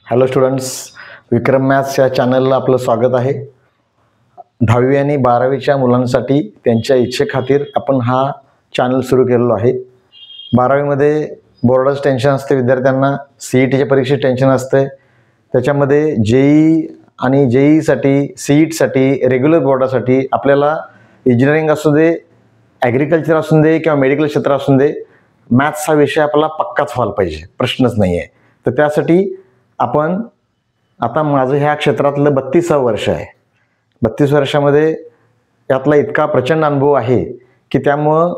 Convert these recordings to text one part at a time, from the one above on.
Hello students, विक्रम maths या चॅनलला आपलं स्वागत आहे. 10वी आणि 12वीच्या मुलांसाठी त्यांच्या इच्छेखातीर आपण हा चॅनल सुरू केलेलो आहे. 12वीमध्ये बोर्डाचं टेन्शन असते विद्यार्थ्यांना, CETच्या परीक्षेत टेन्शन असते, त्याच्यामध्ये JEE आणि JEEसाठी, CETसाठी, रेग्युलर बोर्डासाठी आपल्याला इंजिनिअरिंग असू दे, ॲग्रिकल्चर असू दे किंवा मेडिकल क्षेत्र असू दे, मॅथ्स हा विषय आपला पक्काच व्हायला पाहिजे, प्रश्नच नाही आहे. तर त्यासाठी आपण आता माझं ह्या क्षेत्रातलं 32वं वर्ष आहे. 32 वर्षामध्ये यातला इतका प्रचंड अनुभव आहे की त्यामुळं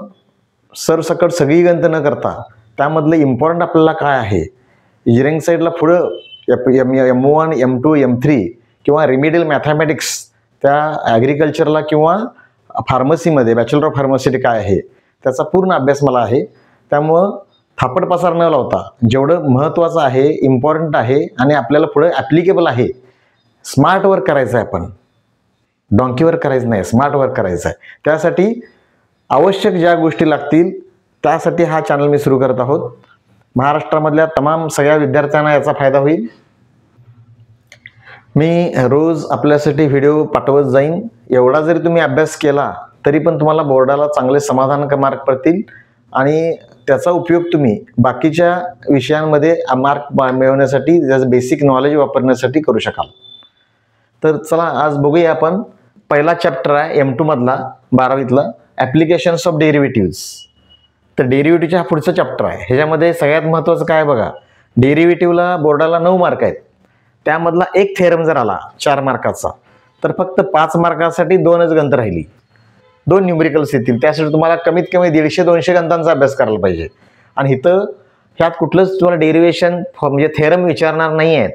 सरसकट सगळी गणित न करता त्यामधलं इम्पॉर्टंट आपल्याला काय आहे, इंजिनिअरिंग साईडला पुढं M1, M2, M3 किंवा रिमिडियल मॅथमॅटिक्स, त्या ॲग्रिकल्चरला किंवा फार्मसीमध्ये बॅचलर ऑफ फार्मसी काय आहे त्याचा पूर्ण अभ्यास मला आहे. त्यामुळं थापट पसार न लावता जेवढं महत्त्वाचं आहे, इम्पॉर्टंट आहे आणि आपल्याला पुढे ॲप्लिकेबल आहे, स्मार्ट वर्क करायचं आहे. आपण डॉंकी वर्क करायचं नाही, स्मार्ट वर्क करायचं आहे. त्यासाठी आवश्यक ज्या गोष्टी लागतील त्यासाठी हा चॅनल मी सुरू करत आहोत. महाराष्ट्रामधल्या तमाम सगळ्या विद्यार्थ्यांना याचा फायदा होईल. मी रोज आपल्यासाठी व्हिडिओ पाठवत जाईन. एवढा जरी तुम्ही अभ्यास केला तरी पण तुम्हाला बोर्डाला चांगले समाधानकारक मार्क पडतील आणि त्याचा उपयोग तुम्ही बाकीच्या विषयांमध्ये मार्क मिळवण्यासाठी, त्याचं बेसिक नॉलेज वापरण्यासाठी करू शकाल. तर चला आज बघूया. आपण पहिला चॅप्टर आहे M2 मधला 12वीतला, ॲप्लिकेशन्स ऑफ डेरिव्हेटिव्हज. तर डेरिव्हेटिव्हचा हा पुढचा चॅप्टर आहे. ह्याच्यामध्ये सगळ्यात महत्त्वाचं काय बघा, डेरिव्हेटिव्हला बोर्डाला 9 मार्क आहेत. त्यामधला एक थेरम जर आला 4 मार्काचा तर फक्त 5 मार्कासाठी 2च गणितं राहिली, 2 न्यूमेरिकल्स येतील. त्यासाठी तुम्हाला कमीत कमी 150-200 गणितांचा अभ्यास करायला पाहिजे. आणि इथं ह्यात कुठलंच तुम्हाला डेरिव्हेशन म्हणजे थेरम विचारणार नाही आहेत.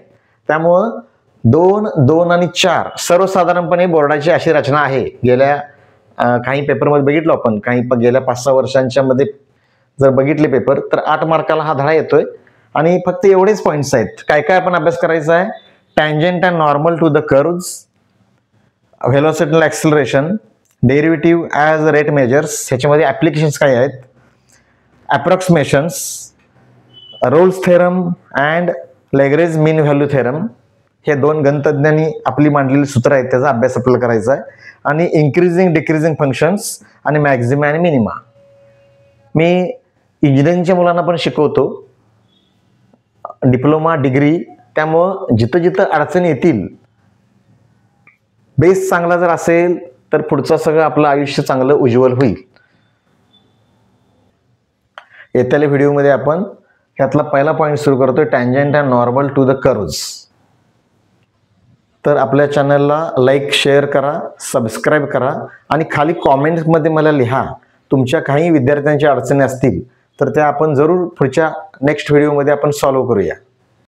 त्यामुळं 2, 2 आणि 4 सर्वसाधारणपणे बोर्डाची अशी रचना आहे. गेल्या काही पेपरमध्ये बघितलो आपण, काही गेल्या 5-6 वर्षांच्या मध्ये जर बघितले पेपर तर 8 मार्काला हा धडा येतोय आणि फक्त एवढेच पॉईंट्स आहेत. काय काय आपण अभ्यास करायचा आहे, tangent and normal to the curves, velocity acceleration, derivative as rate measures, ह्याच्यामध्ये ॲप्लिकेशन्स काय आहेत, approximations, Rolle's theorem and Lagrange mean value theorem, हे 2 गणितज्ञांनी आपली मांडलेली सूत्र आहेत त्याचा अभ्यास आपल्याला करायचा आहे. आणि इन्क्रीजिंग डिक्रीजिंग फंक्शन्स आणि मॅक्झिमा आणि मिनिमा. मी इंजिनिअरिंगच्या मुलांना पण शिकवतो, डिप्लोमा, डिग्री. त्यामुळं जिथं जिथं अडचणी येतील, बेस चांगला जर असेल तर पुढचं सगळं आपलं आयुष्य चांगलं उज्ज्वल होईल. येत्याल्या व्हिडिओमध्ये आपण ह्यातला पहिला पॉईंट सुरू करतोय, tangent and normal to the curves. तर आपल्या चॅनलला लाईक, शेअर करा, सबस्क्राईब करा आणि खाली कॉमेंट्समध्ये मला लिहा तुमच्या काही विद्यार्थ्यांच्या अडचणी असतील तर त्या आपण जरूर पुढच्या नेक्स्ट व्हिडिओमध्ये आपण सॉल्व्ह करूया.